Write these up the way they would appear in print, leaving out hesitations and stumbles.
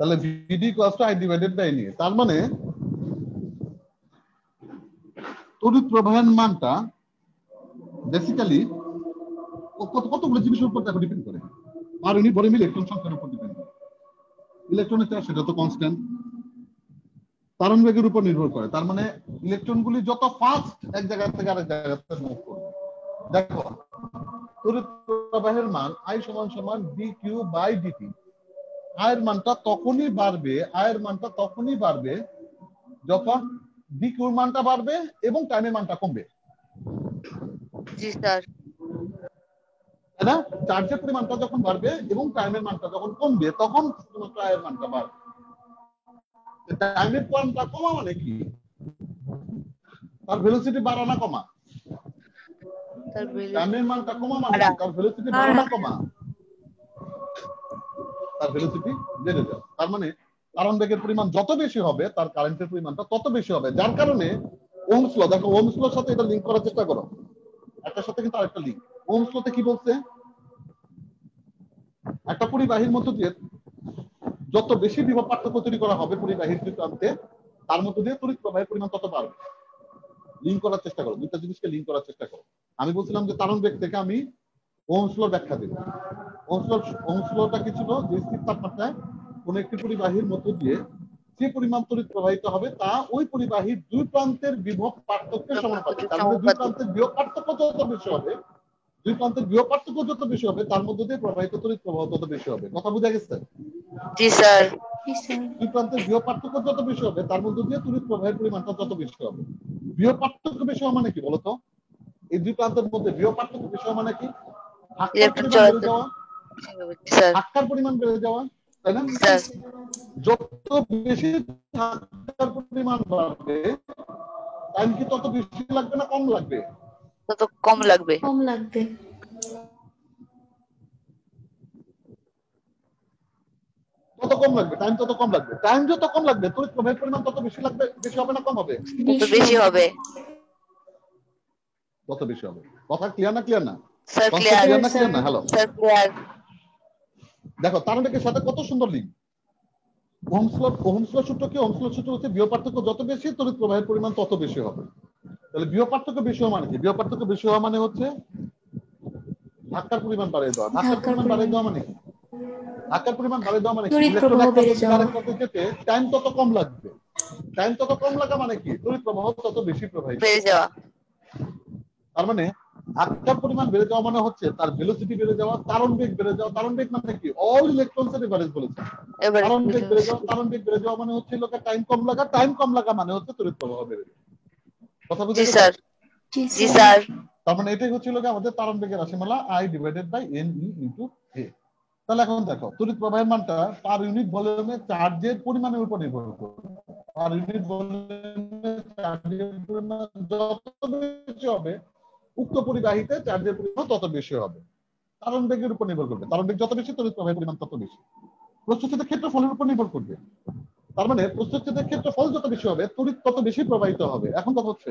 তাহলে VD equals to I divided by N. তার মানে তড়িৎ প্রবাহের মানটা বেসিক্যালি কতগুলো জিনিসের উপর ডিপেন্ড করে। আর ইউনিট ভলিউম ইলেকট্রন সংখ্যার উপর ডিপেন্ড করে। ইলেকট্রনের চার্জ সেটা তো কনস্ট্যান্ট। ত্বরণ বেগের উপর নির্ভর করে। তার মানে ইলেকট্রনগুলি যত ফাস্ট এক জায়গা থেকে আরেক জায়গাতে মুভ করবে। দেখো তড়িৎ প্রবাহের মান I সমান সমান dq বাই dt। আয়ের মানটা তখনই বাড়বে যখন dq এর মানটা বাড়বে এবং টাইমের মানটা কমবে। জি স্যার। তাই না? চার্জের পরিমাণটা যখন বাড়বে এবং টাইমের মানটা যখন কমবে তখন শুধুমাত্র আয়ের মানটা বাড়বে। টাইমের মানটা কমা মানে কি? তার ভেলোসিটি বাড়া না কমা? টাইমের মানটা কমা মানে কি? তার ভেলোসিটি বাড়া না কমা? তার ভেলোসিটি বেড়ে যাবে। তার মানে ত্বরণ বেগের পরিমাণ যত বেশি হবে তার কারেন্টের পরিমাণটা তত বেশি হবে। যার কারণে ওহমস ল, দেখো ওহমস লর সাথে এটা লিংক করার চেষ্টা করো। একটার সাথে কিন্তু আরেকটা লিংক। ওহমস লতে কি বলছে? একটা পরিবাহীর মধ্য দিয়ে যত বেশি বিভব পার্থক্য তৈরি করা হবে পরিবাহীর দুই প্রান্তে, তার মধ্য দিয়ে তড়িৎ প্রবাহের পরিমাণ তত বাড়বে। লিংক করার চেষ্টা করো, দুইটা জিনিসকে লিংক করার চেষ্টা করো। আমি বলছিলাম যে ত্বরণ বেগ থেকে আমি ওহমস ল ব্যাখ্যা দেব। ওহমস লটা কি ছিল? যে স্থির তাপমাত্রায় কোন একটি পরিবাহীর মধ্য দিয়ে যে পরিমাণ তড়িৎ প্রবাহিত হবে তা ওই পরিবাহীর দুই প্রান্তের বিভব পার্থক্যের সমানুপাতিক। তার মানে দুই প্রান্তের বিভব পার্থক্য যত বেশি হবে, তার মধ্য দিয়ে প্রবাহিত তড়িৎ প্রবাহ তত বেশি হবে। কথা বোঝা গেছে? জি স্যার। দুই প্রান্তের বিভব পার্থক্য যত বেশি হবে তার মধ্য দিয়ে তড়িৎ প্রবাহের পরিমাণটা তত বেশি হবে। বিভব পার্থক্য বেশি হওয়া মানে কি বলতো? এই দুই প্রান্তের মধ্যে বিভব পার্থক্য বেশি হওয়া মানে কি? ধাক্কার পরিমাণ বেড়ে যাওয়া, তাই না? যত বেশি ধাক্কার পরিমাণ বাড়বে টাইম কি তত বেশি লাগবে না কম লাগবে? তত কম লাগবে। তত কম লাগবে, টাইম তত কম লাগবে। টাইম যত কম লাগবে তড়িৎ প্রবাহের পরিমাণ তত বেশি লাগবে। বেশি হবে না কম হবে? বেশি হবে। তত বেশি হবে। কথা ক্লিয়ার না? ক্লিয়ার না? স্যার ক্লিয়ার না? ক্লিয়ার না? Hello sir clear. দেখো ত্বরণ বেগের সাথে কত সুন্দর লিঙ্ক। ওহমস ল সূত্র কি? ওহমস ল সূত্র হচ্ছে বিভব পার্থক্য যত বেশি তড়িৎ প্রবাহের পরিমাণ তত বেশি হবে। তাহলে বিভব পার্থক্য বেশি হওয়া মানে কি? বিভব পার্থক্য বেশি হওয়া মানে হচ্ছে ধাক্কার পরিমাণ বাড়িয়ে দেওয়া। ধাক্কার পরিমাণ বাড়িয়ে দেওয়া মানে কি? ধাক্কার পরিমাণ বাড়িয়ে দেওয়া মানে কি? ইলেকট্রন এক প্রান্ত থেকে আরেক প্রান্তে যেতে টাইম তত কম লাগবে। টাইম তত কম লাগা মানে কি? তড়িৎ প্রবাহ তত বেশি প্রবাহিত বেড়ে যাওয়া। তার মানে ধাক্কার পরিমাণ বেড়ে যাওয়া মানে হচ্ছে তার ভেলোসিটি বেড়ে যাওয়া, ত্বরণ বেগ বেড়ে যাওয়া। ত্বরণ বেগ মানে কি? অল ইলেকট্রনস এর এভারেজ বলেছে। ত্বরণ বেগ বেড়ে যাওয়া, ত্বরণ বেগ বেড়ে যাওয়া মানে হচ্ছে টাইম কম লাগা, টাইম কম লাগা মানে হচ্ছে তড়িৎ প্রবাহ বেড়ে যাওয়া। কথা বুঝে গেছে? জি স্যার। তার মানে এটাই হচ্ছে আমাদের ত্বরণ বেগের রাশিমালা I divided by NE into A। তাহলে এখন দেখো তড়িৎ প্রবাহের মানটা পার ইউনিট ভলিউমে চার্জের পরিমাণের উপর নির্ভর করে। পার ইউনিট ভলিউমে চার্জের পরিমাণ যত বেশি হবে উক্ত পরিবাহীতে চার্জের পরিমাণ তত বেশি হবে। ত্বরণ বেগের উপর নির্ভর করবে। ত্বরণ বেগ যত বেশি তড়িৎ প্রবাহের পরিমাণ তত বেশি। প্রস্থচ্ছেদের ক্ষেত্রফলের উপর নির্ভর করবে। তার মানে প্রস্থচ্ছেদের ক্ষেত্রফল যত বেশি হবে তড়িৎ তত বেশি প্রবাহিত হবে। এখন কথা হচ্ছে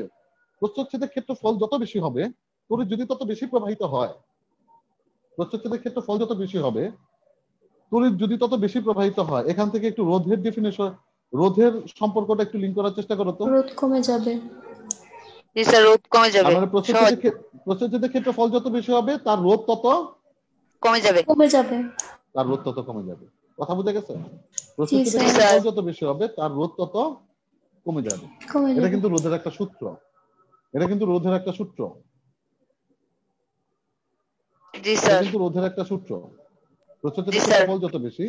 প্রস্থচ্ছেদের ক্ষেত্রফল যত বেশি হবে তড়িৎ যদি তত বেশি প্রবাহিত হয়, প্রস্থচ্ছেদের ক্ষেত্রফল যত বেশি হবে তড়িৎ যদি তত বেশি প্রবাহিত হয়, এখান থেকে একটু রোধের ডেফিনিশন, রোধের সম্পর্কটা একটু লিংক করার চেষ্টা করো তো। রোধ কমে যাবে। জি স্যার, রোধ কমে যাবে। মানে প্রস্থচ্ছেদের ক্ষেত্রফল যত বেশি হবে তার রোধ তত কমে যাবে। তার রোধ তত কমে যাবে। কথা বুঝে গেছে? প্রস্থচ্ছেদের ক্ষেত্রফল যত বেশি হবে তার রোধ তত কমে যাবে। এটা কিন্তু রোধের একটা সূত্র। জি স্যার। কিন্তু রোধের একটা সূত্র। প্রস্থচ্ছেদের ক্ষেত্রফল যত বেশি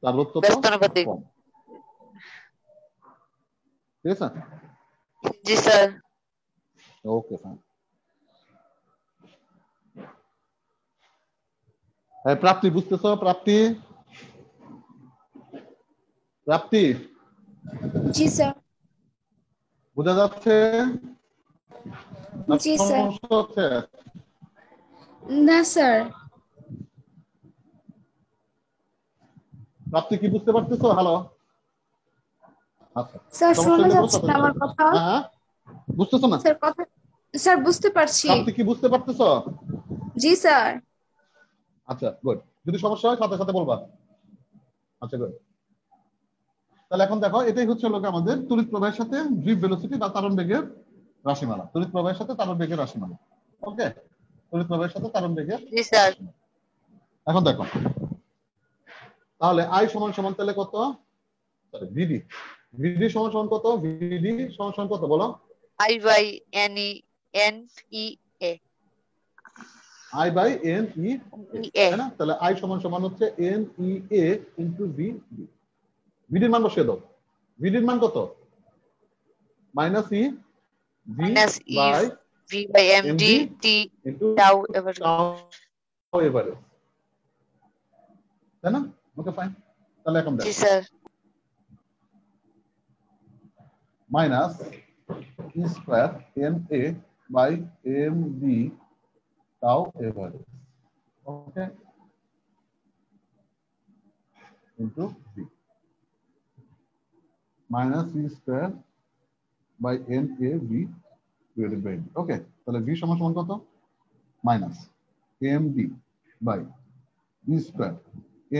তার রোধ তত কম। ঠিক আছে? জি স্যার। Okay fine. হ্যাঁ প্রাপ্তি, বুঝতেছো? প্রাপ্তি জি স্যার। বোঝা যাচ্ছে? জি স্যার। না স্যার। প্রাপ্তি কি বুঝতে পারতেছো? হ্যালো আচ্ছা স্যার শোনা যাচ্ছে না আমার কথা? হ্যাঁ বুঝতেছো না? স্যার কথা স্যার বুঝতে পারছি। প্রাপ্তি কি বুঝতে পারতেছো? জি স্যার। আচ্ছা গুড। যদি সমস্যা হয় সাথে সাথে বলবা। আচ্ছা গুড। তাহলে এখন দেখো এটাই হচ্ছে লোক আমাদের তড়িৎ প্রবাহের সাথে ড্রিফট ভেলোসিটি বা তারণ বেগের রাশিমালা। তড়িৎ প্রবাহের সাথে তারণ বেগের রাশিমালা। ওকে, তড়িৎ প্রবাহের সাথে তারণ বেগের। জি স্যার। এখন দেখো তাহলে আই সমান সমান তাহলে কত, সরি ভিডি, ভিডি সমান সমান কত, ভিডি সমান সমান কত বলো? I by N E N E A I by N E E A তাই না? তাহলে আই সমান সমান হচ্ছে N E A into V. ভিডির মান বসিয়ে দাও। ভিডির মান কত? Minus E V minus E by V by M D MD T ইনটু tau ever. টাউ এভারেজ, তাই না? Okay fine. তাহলে এখন জি দেখো sir. Minus E square N A by M D tau average, okay, into V minus E square by N A B divided by D. Okay, তাহলে V সমান সমান কত? Minus M D by E square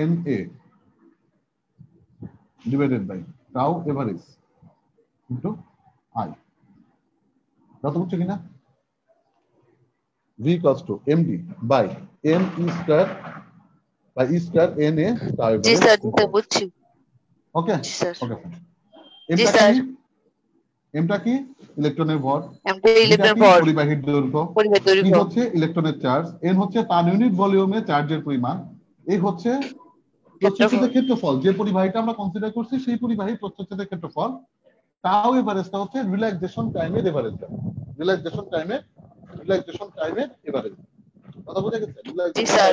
N A divided by tau average into I. কত হচ্ছে কিনা? V equals to MD by M E square by E square N A tau G average. Sir, G sir বুঝছি। Okay, জি sir. okay. জি এমটা sir. কি? এমটা কি? ইলেকট্রনের ভর। এমটা beta electron কি? ভর, পরিবাহীর দৈর্ঘ্য। পরিবাহীর ই দৈর্ঘ্য। হচ্ছে ইলেকট্রনের চার্জ, এন হচ্ছে পার ইউনিট ভলিউমে চার্জের পরিমাণ, এই হচ্ছে প্রস্থচ্ছেদের ক্ষেত্রফল। যে পরিবাহীটা আমরা কনসিডার করছি সেই পরিবাহীর প্রস্থচ্ছেদের ক্ষেত্রফল। টাউ এভারেজটা হচ্ছে রিল্যাক্সেশন টাইমের এভারেজটা। রিল্যাক্সেশন টাইমের এভারেজ। কথা বুঝে গেছে? জি স্যার।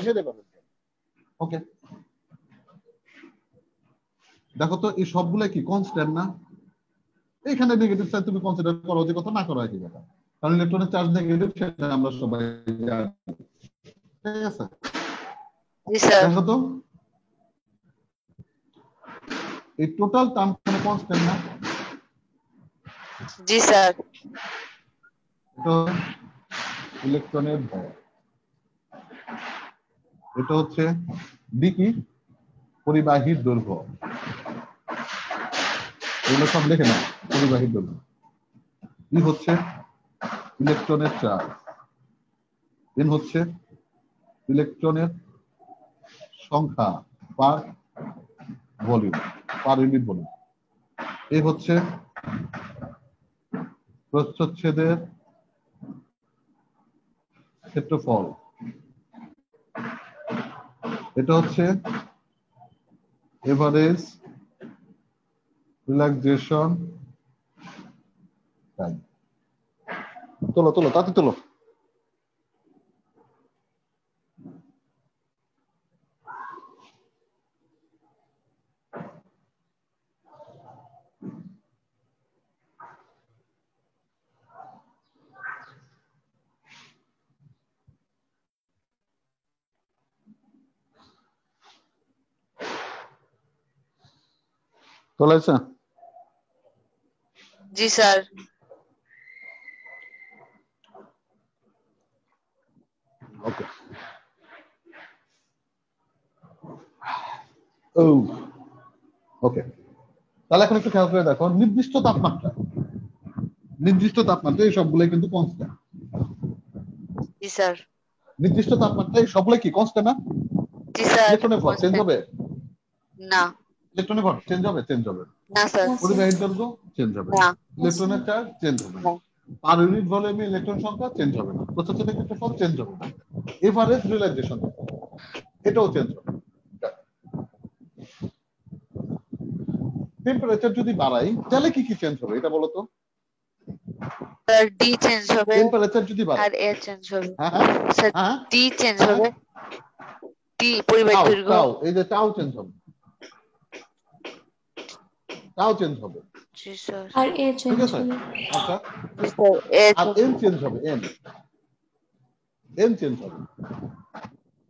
ওকে, দেখো তো এই সবগুলো কি কনস্ট্যান্ট না? এখানে নেগেটিভ সাইড তুমি কনসিডার করো যে কথা, না করো একই কথা, কারণ ইলেকট্রনের চার্জ নেগেটিভ, সেটা আমরা সবাই জানি। ঠিক আছে, জি স্যার। দেখো তো এই টোটাল টার্ম কোনো কনস্ট্যান্ট না? জি স্যার। এটা ইলেকট্রনের ভর, এটা হচ্ছে ডি কি? পরিবাহীর দৈর্ঘ্য। এগুলো সব লিখে নাও, পরিবাহীর দৈর্ঘ্য। ই হচ্ছে ইলেকট্রনের চার্জ, এন হচ্ছে ইলেকট্রনের সংখ্যা পার ভলিউম, পার ইউনিট ভলিউম। এ হচ্ছে প্রস্থচ্ছেদের ক্ষেত্রফল, এটা হচ্ছে এভারেজ রিল্যাক্সেশন টাইম। তোলো তোলো, তাতে তোলো। তোলাইছে? জি স্যার। ওকে, ও ওকে, তাহলে এখন একটু খেয়াল করে দেখো, নির্দিষ্ট তাপমাত্রা এই সবগুলোই কিন্তু কনস্ট্যান্ট। জি স্যার। নির্দিষ্ট তাপমাত্রায় সবগুলো কি কনস্ট্যান্ট না? জি স্যার। ইলেকট্রনের ভর চেঞ্জ হবে না। ইলেকট্রনের ভর চেঞ্জ হবে? চেঞ্জ হবে। না স্যার। পরিবাহীর দৈর্ঘ্য চেঞ্জ হবে না। ইলেকট্রনের চার্জ চেঞ্জ হবে না। পার ইউনিট ভলিউমে ইলেকট্রন সংখ্যা চেঞ্জ হবে না, প্রস্থচ্ছেদের ক্ষেত্রফল চেঞ্জ হবে না, এভারেজ রিল্যাক্সেশন এটাও চেঞ্জ হবে। টেম্পারেচার যদি বাড়াই তাহলে কি কি চেঞ্জ হবে এটা বলো তো? স্যার ডি চেঞ্জ হবে টেম্পারেচার যদি বাড়ে, আর এ চেঞ্জ হবে। হ্যাঁ হ্যাঁ স্যার হ্যাঁ, ডি চেঞ্জ হবে, ডি পরিবাহীর দৈর্ঘ্য। টাও, এই যে টাও চেঞ্জ হবে, টাও চেঞ্জ হবে। জি স্যার। আর এ ঠিক চেঞ্জ আছে, হবে। আচ্ছা, জি স্যার। এ আর এন চেঞ্জ হবে, এন চেঞ্জ হবে।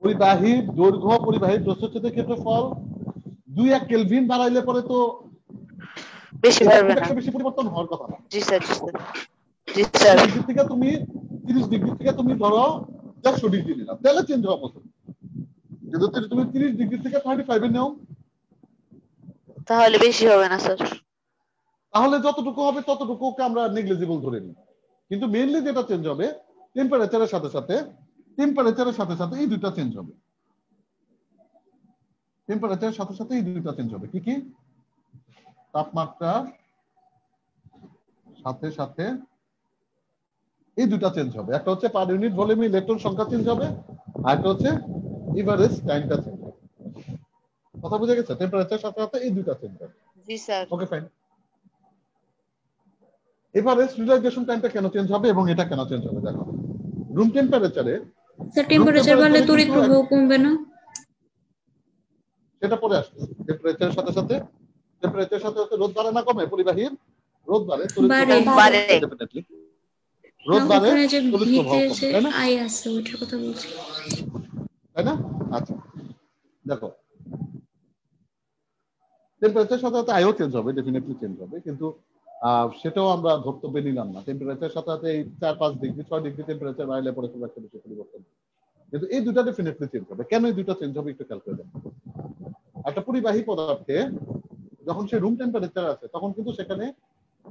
পরিবাহীর দৈর্ঘ্য, পরিবাহীর প্রস্থচ্ছেদের ক্ষেত্রফল 2-1 কেলভিন বাড়াইলে পরে তো বেশি পারবে না। বেশি পরিবর্তন হওয়ার কথা না। জি স্যার। জি স্যার। জি স্যার। 30 ডিগ্রি থেকে তুমি 30 ডিগ্রি থেকে তুমি ধরো 100 ডিগ্রি নিলাম, তাহলে চেঞ্জ হওয়া পছন্দ। যদি তুমি 30 ডিগ্রি থেকে 35 এ নাও তাহলে বেশি হবে না স্যার? তাহলে যতটুকু হবে ততটুকুকে আমরা নেগলিজিবল ধরে নিই, কিন্তু মেইনলি যেটা চেঞ্জ হবে টেম্পারেচারের সাথে সাথে এই দুইটা চেঞ্জ হবে। টেম্পারেচারের সাথে সাথে এই দুইটা চেঞ্জ হবে। কি কি? তাপমাত্রার সাথে সাথে এই দুইটা চেঞ্জ হবে। একটা হচ্ছে পার ইউনিট ভলিউমে ইলেকট্রন সংখ্যা চেঞ্জ হবে, আর একটা হচ্ছে এভারেজ টাইমটা চেঞ্জ হবে। কথা বুঝে গেছে? টেম্পারেচারের সাথে সাথে এই দুইটা চেঞ্জ হবে। জি sir. Okay fine. Average relaxation টাইমটা কেন চেঞ্জ হবে এবং এটা কেন চেঞ্জ হবে দেখো। রুম টেম্পারেচারে স্যার টেম্পারেচার বাড়লে তড়িৎ প্রবাহ কমবে না? সেটা পরে আসবে। টেম্পারেচারের সাথে সাথে রোদ বাড়ে না কমে? পরিবাহীর রোদ বাড়ে, তড়িৎ প্রবাহ বাড়ে। ডেফিনেটলি রোদ বাড়ে, তড়িৎ প্রবাহ কমে, তাই না? আই আছে ওইটার কথা বলছি, তাই না? আচ্ছা দেখো, টেম্পারেচারের সাথে সাথে আইও চেঞ্জ হবে, ডেফিনেটলি চেঞ্জ হবে, কিন্তু সেটাও আমরা ধর্তব্যে নিলাম না। টেম্পারেচারের সাথে সাথে এই 4-5 ডিগ্রি 6 ডিগ্রি টেম্পারেচার বাড়লে পরে খুব একটা বেশি পরিবর্তন, কিন্তু এই দুটা ডেফিনেটলি চেঞ্জ হবে। কেন এই দুটা চেঞ্জ হবে একটু খেয়াল করে দেখো। একটা পরিবাহী পদার্থে যখন সে রুম টেম্পারেচার আছে তখন কিন্তু সেখানে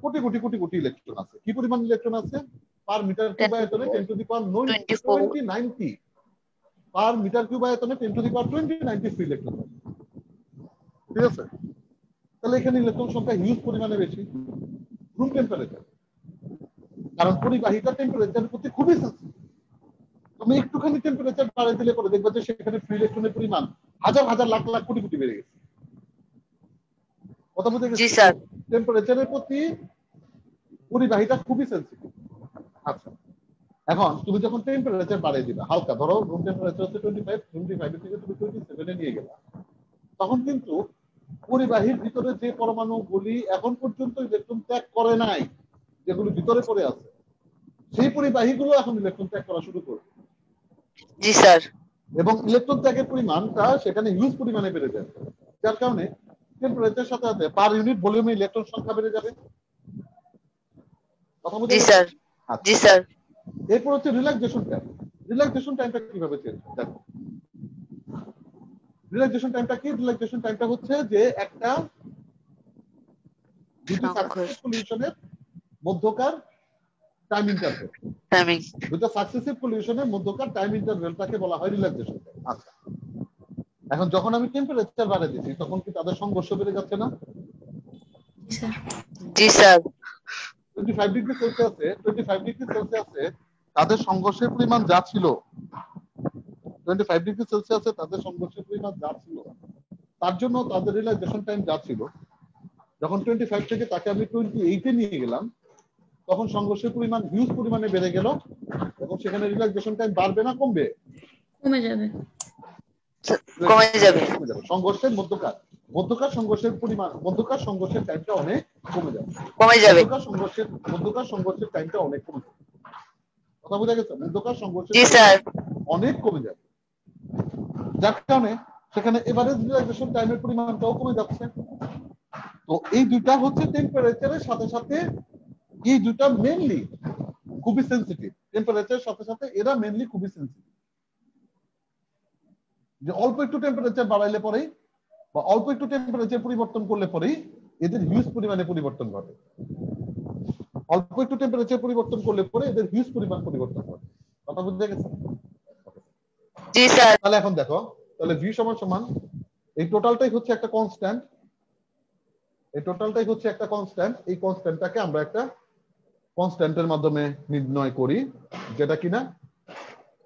কোটি কোটি কোটি কোটি ইলেকট্রন আছে। কি পরিমাণ ইলেকট্রন আছে? পার মিটার কিউব আয়তনে 10 to the power 20 per metre cube আয়তনে 10 টু দি পাওয়ার 20 ইলেকট্রন আছে। ঠিক আছে? তাহলে এখানে ইলেকট্রন সংখ্যা হিউজ পরিমাণে বেশি রুম টেম্পারেচার, কারণ পরিবাহীটা টেম্পারেচারের প্রতি খুবই সেনসিটিভ। তুমি একটুখানি টেম্পারেচার বাড়িয়ে দিলে পরে দেখবে যে সেখানে ফ্রি ইলেকট্রনের পরিমাণ হাজার হাজার লাখ লাখ কোটি কোটি বেড়ে গেছে। কথা বুঝে গেছে? জি স্যার। টেম্পারেচারের প্রতি পরিবাহীটা খুবই সেনসিটিভ। আচ্ছা, এখন তুমি যখন টেম্পারেচার বাড়িয়ে দিবা হালকা, ধরো রুম টেম্পারেচার হচ্ছে 25 থেকে তুমি 27 এ নিয়ে গেলা, তখন কিন্তু পরিবাহীর ভিতরে যে পরমাণুগুলি এখন পর্যন্ত ইলেকট্রন ত্যাগ করে নাই, যেগুলো ভিতরে পড়ে আছে, সেই পরিবাহীগুলো এখন ইলেকট্রন ত্যাগ করা শুরু করবে। জি স্যার। এবং ইলেকট্রন ত্যাগের পরিমাণটা সেখানে হিউজ পরিমাণে বেড়ে যাবে, যার কারণে টেম্পারেচারের সাথে সাথে পার ইউনিট ভলিউমে ইলেকট্রন সংখ্যা বেড়ে যাবে। কথা বুঝে জি গেছে? স্যার। জি স্যার। এরপর হচ্ছে রিল্যাক্সেশন টাইম। রিল্যাক্সেশন টাইমটা কিভাবে চেঞ্জ হয় দেখো। রিল্যাক্সেশন টাইমটা কি? রিল্যাক্সেশন টাইমটা হচ্ছে যে একটা দুটো সাকসেসিভ সলিউশনের মধ্যকার টাইম ইন্টারভেল, দুটো সাকসেসিভ সলিউশনের মধ্যকার টাইম ইন্টারভেলটাকে বলা হয় রিল্যাক্সেশন টাইম। আচ্ছা, এখন যখন আমি টেম্পারেচার বাড়িয়ে দিচ্ছি তখন কি তাদের সংঘর্ষ বেড়ে যাচ্ছে না? জি স্যার। 25 ডিগ্রি সেলসিয়াসে তাদের সংঘর্ষের পরিমাণ যা ছিল, 25 ডিগ্রি সেলসিয়াসে তাদের সংঘর্ষের পরিমাণ যা ছিল, তার জন্য তাদের রিল্যাক্সেশন টাইম যা ছিল, যখন 25 থেকে তাকে আমি 28 এ নিয়ে গেলাম, তখন সংঘর্ষের পরিমাণ হিউজ পরিমাণে বেড়ে গেল, এবং সেখানে রিল্যাক্সেশন টাইম বাড়বে না কমবে? কমে যাবে। সংঘর্ষের মধ্যকার সংঘর্ষের পরিমাণ, মধ্যকার সংঘর্ষের টাইমটা অনেক কমে যাবে। মধ্যকার সংঘর্ষের টাইমটা অনেক কমে যাবে। কথা বোঝা গেছে? মধ্যকার সংঘর্ষের অনেক কমে যাবে, যার কারণে সেখানে এভারেজ রিল্যাক্সেশন টাইমের পরিমাণটাও কমে যাচ্ছে। তো এই দুইটা হচ্ছে টেম্পারেচারের সাথে সাথে, এই দুইটা মেইনলি খুবই সেনসিটিভ। টেম্পারেচারের সাথে সাথে এরা মেইনলি খুবই সেনসিটিভ, যে অল্প একটু টেম্পারেচার বাড়াইলে পরেই বা অল্প একটু টেম্পারেচার পরিবর্তন করলে পরেই এদের হিউজ পরিমাণে পরিবর্তন ঘটে। অল্প একটু টেম্পারেচার পরিবর্তন করলে পরে এদের হিউজ পরিমাণ পরিবর্তন ঘটে। কথা বুঝতে গেছে? জি স্যার। তাহলে এখন দেখো, তাহলে ভি সমান সমান এই টোটালটাই হচ্ছে একটা কনস্ট্যান্ট, এই কনস্ট্যান্টটাকে আমরা একটা কনস্ট্যান্টের মাধ্যমে নির্ণয় করি, যেটা কিনা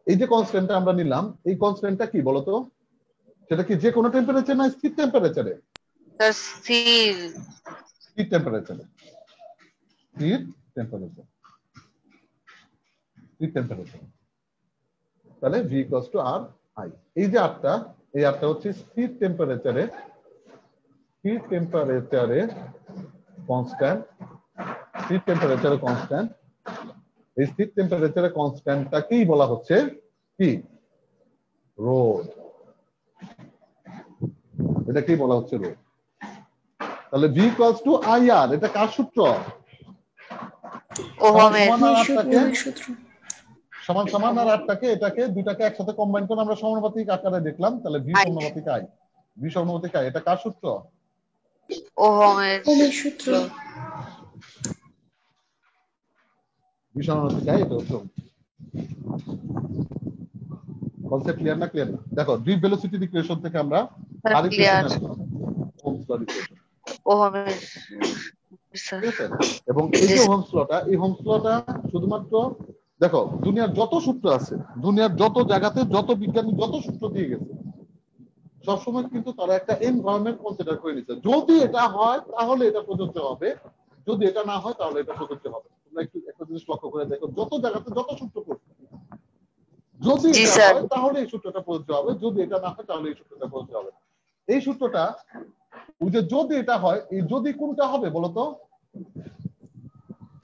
এই যে কনস্ট্যান্টটা আমরা নিলাম, এই কনস্ট্যান্টটা কি বলতো? সেটা কি যে কোনো টেম্পারেচার না স্থির টেম্পারেচারে? স্থির টেম্পারেচারে। তাহলে V = RI। এই যে আরটা, এই আরটা হচ্ছে স্থির টেম্পারেচারে কনস্ট্যান্ট, স্থির টেম্পারেচারে কনস্ট্যান্ট। এই স্থির টেম্পারেচারে কনস্ট্যান্টটাকেই বলা হচ্ছে কি? রোধ। এটাকেই বলা হচ্ছে রোধ। তাহলে V = IR, এটা কার সূত্র? সমান সমান আর আটটাকে এটাকে দুইটাকে একসাথে কম্বাইন করে আমরা সমানুপাতিক আকারে দেখলাম, তাহলে V সমানুপাতিক I। এটা কার সূত্র? ওহমের ওহমের সূত্র। ভীষণ অনাধিকায় এটা হচ্ছে কনসেপ্ট ক্লিয়ার না? ক্লিয়ার না? দেখো ডিপ ভেলোসিটি ইকুয়েশন থেকে আমরা আর ক্লিয়ার ইকুয়েশন আসলাম, ওহমস ল ইকুয়েশন, ওহমের স্যার। ঠিক আছে? এবং এই যে ওহমস লটা, এই ওহমস লটা শুধুমাত্র দেখো দুনিয়ার যত সূত্র আছে, দুনিয়ার যত জায়গাতে যত বিজ্ঞানী যত সূত্র দিয়ে গেছে, সবসময় কিন্তু তারা একটা এনভায়রনমেন্ট কনসিডার করে নিচ্ছে। যদি এটা হয় তাহলে এটা প্রযোজ্য হবে, যদি এটা না হয় তাহলে এটা প্রযোজ্য হবে। তোমরা একটু একটা জিনিস লক্ষ্য করে দেখো, যত জায়গাতে যত সূত্র করছে, যদি জি এটা স্যার। হয় তাহলে এই সূত্রটা প্রযোজ্য হবে, যদি এটা না হয় তাহলে এই সূত্রটা প্রযোজ্য হবে। এই সূত্রটা ওই যে যদি এটা হয়, এই যদি কোনটা হবে বলতো?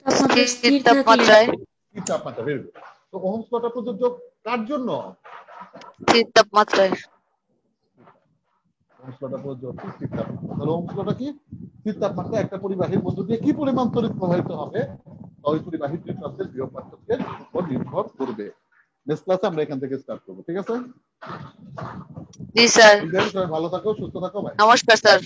তাপমাত্রা স্থির থাকলে। তাপমাত্রায় স্থির তাপমাত্রা। Very good. তো ওহমস লটা প্রযোজ্য কার জন্য? স্থির তাপমাত্রায়। ওহমস লটা প্রযোজ্য হচ্ছে স্থির তাপমাত্রা। তাহলে ওহমস লটা কি? স্থির তাপমাত্রা একটা পরিবাহীর মধ্য দিয়ে কি পরিমাণ তড়িৎ প্রবাহিত হবে ওই পরিবাহীর তৃতীয়াংশের বিভব পার্থক্যের উপর নির্ভর করবে। নেক্সট ক্লাসে আমরা এখান থেকে স্টার্ট করবো, ঠিক আছে? জি স্যার। সবাই ভালো থাকো, সুস্থ থাকো, ভাই। নমস্কার স্যার।